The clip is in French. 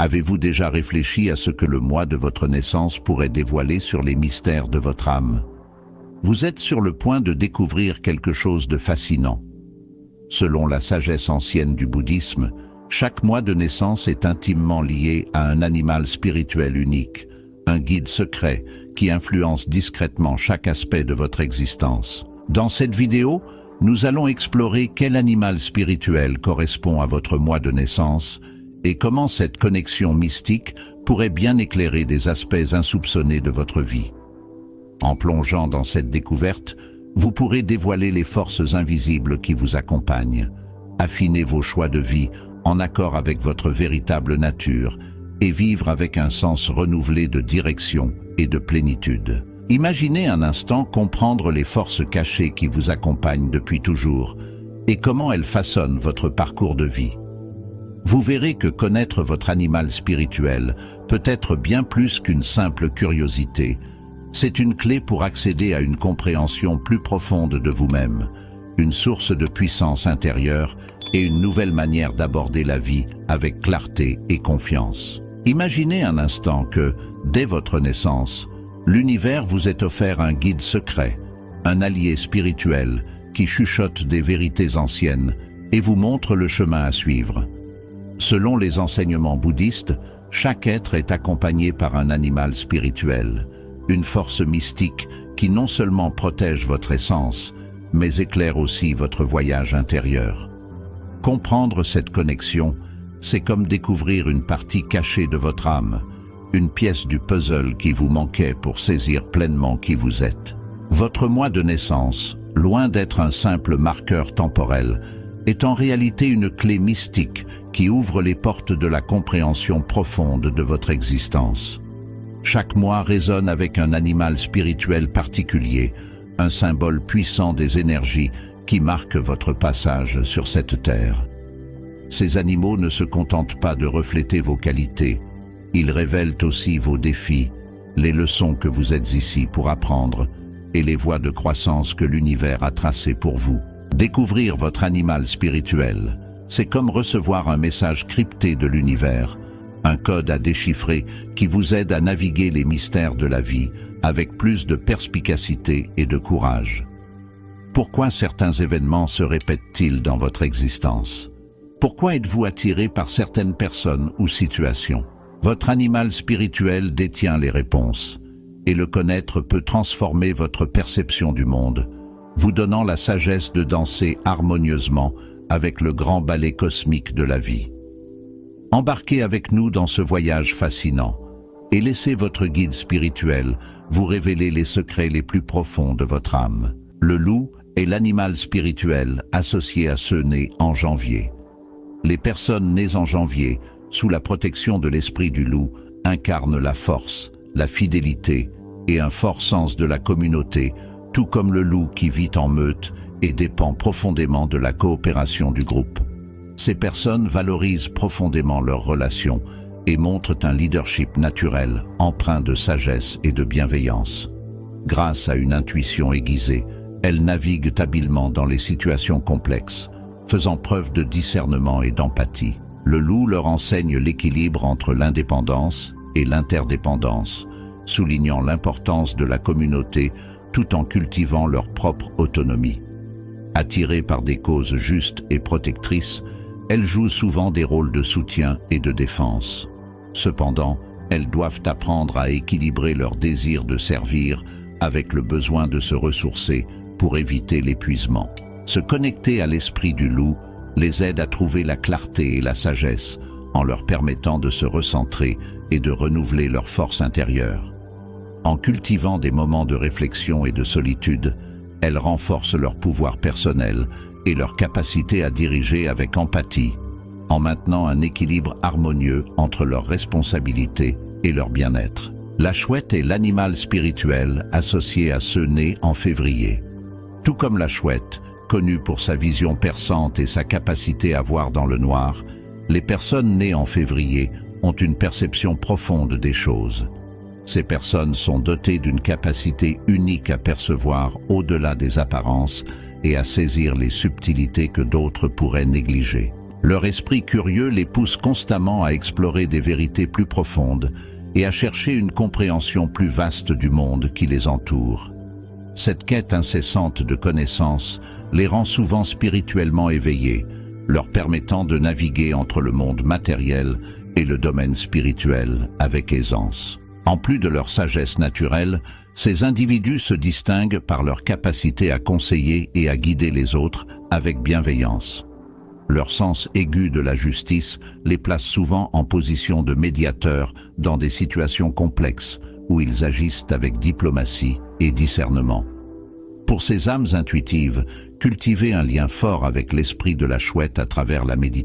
Avez-vous déjà réfléchi à ce que le mois de votre naissance pourrait dévoiler sur les mystères de votre âme? Vous êtes sur le point de découvrir quelque chose de fascinant. Selon la sagesse ancienne du bouddhisme, chaque mois de naissance est intimement lié à un animal spirituel unique, un guide secret qui influence discrètement chaque aspect de votre existence. Dans cette vidéo, nous allons explorer quel animal spirituel correspond à votre mois de naissance et comment cette connexion mystique pourrait bien éclairer des aspects insoupçonnés de votre vie. En plongeant dans cette découverte, vous pourrez dévoiler les forces invisibles qui vous accompagnent, affiner vos choix de vie en accord avec votre véritable nature et vivre avec un sens renouvelé de direction et de plénitude. Imaginez un instant comprendre les forces cachées qui vous accompagnent depuis toujours et comment elles façonnent votre parcours de vie. Vous verrez que connaître votre animal spirituel peut être bien plus qu'une simple curiosité. C'est une clé pour accéder à une compréhension plus profonde de vous-même, une source de puissance intérieure et une nouvelle manière d'aborder la vie avec clarté et confiance. Imaginez un instant que, dès votre naissance, l'univers vous ait offert un guide secret, un allié spirituel qui chuchote des vérités anciennes et vous montre le chemin à suivre. Selon les enseignements bouddhistes, chaque être est accompagné par un animal spirituel, une force mystique qui non seulement protège votre essence, mais éclaire aussi votre voyage intérieur. Comprendre cette connexion, c'est comme découvrir une partie cachée de votre âme, une pièce du puzzle qui vous manquait pour saisir pleinement qui vous êtes. Votre mois de naissance, loin d'être un simple marqueur temporel, est en réalité une clé mystique qui ouvre les portes de la compréhension profonde de votre existence. Chaque mois résonne avec un animal spirituel particulier, un symbole puissant des énergies qui marquent votre passage sur cette terre. Ces animaux ne se contentent pas de refléter vos qualités, ils révèlent aussi vos défis, les leçons que vous êtes ici pour apprendre et les voies de croissance que l'univers a tracées pour vous. Découvrir votre animal spirituel, c'est comme recevoir un message crypté de l'univers, un code à déchiffrer qui vous aide à naviguer les mystères de la vie avec plus de perspicacité et de courage. Pourquoi certains événements se répètent-ils dans votre existence? Pourquoi êtes-vous attiré par certaines personnes ou situations? Votre animal spirituel détient les réponses, et le connaître peut transformer votre perception du monde, vous donnant la sagesse de danser harmonieusement avec le grand ballet cosmique de la vie. Embarquez avec nous dans ce voyage fascinant et laissez votre guide spirituel vous révéler les secrets les plus profonds de votre âme. Le loup est l'animal spirituel associé à ceux nés en janvier. Les personnes nées en janvier, sous la protection de l'esprit du loup, incarnent la force, la fidélité et un fort sens de la communauté, tout comme le loup qui vit en meute et dépend profondément de la coopération du groupe. Ces personnes valorisent profondément leurs relations et montrent un leadership naturel, empreint de sagesse et de bienveillance. Grâce à une intuition aiguisée, elles naviguent habilement dans les situations complexes, faisant preuve de discernement et d'empathie. Le loup leur enseigne l'équilibre entre l'indépendance et l'interdépendance, soulignant l'importance de la communauté tout en cultivant leur propre autonomie. Attirées par des causes justes et protectrices, elles jouent souvent des rôles de soutien et de défense. Cependant, elles doivent apprendre à équilibrer leur désir de servir avec le besoin de se ressourcer pour éviter l'épuisement. Se connecter à l'esprit du loup les aide à trouver la clarté et la sagesse en leur permettant de se recentrer et de renouveler leur force intérieure. En cultivant des moments de réflexion et de solitude, elles renforcent leur pouvoir personnel et leur capacité à diriger avec empathie, en maintenant un équilibre harmonieux entre leurs responsabilités et leur bien-être. La chouette est l'animal spirituel associé à ceux nés en février. Tout comme la chouette, connue pour sa vision perçante et sa capacité à voir dans le noir, les personnes nées en février ont une perception profonde des choses. Ces personnes sont dotées d'une capacité unique à percevoir au-delà des apparences et à saisir les subtilités que d'autres pourraient négliger. Leur esprit curieux les pousse constamment à explorer des vérités plus profondes et à chercher une compréhension plus vaste du monde qui les entoure. Cette quête incessante de connaissances les rend souvent spirituellement éveillés, leur permettant de naviguer entre le monde matériel et le domaine spirituel avec aisance. En plus de leur sagesse naturelle, ces individus se distinguent par leur capacité à conseiller et à guider les autres avec bienveillance. Leur sens aigu de la justice les place souvent en position de médiateur dans des situations complexes où ils agissent avec diplomatie et discernement. Pour ces âmes intuitives, cultiver un lien fort avec l'esprit de la chouette à travers la méditation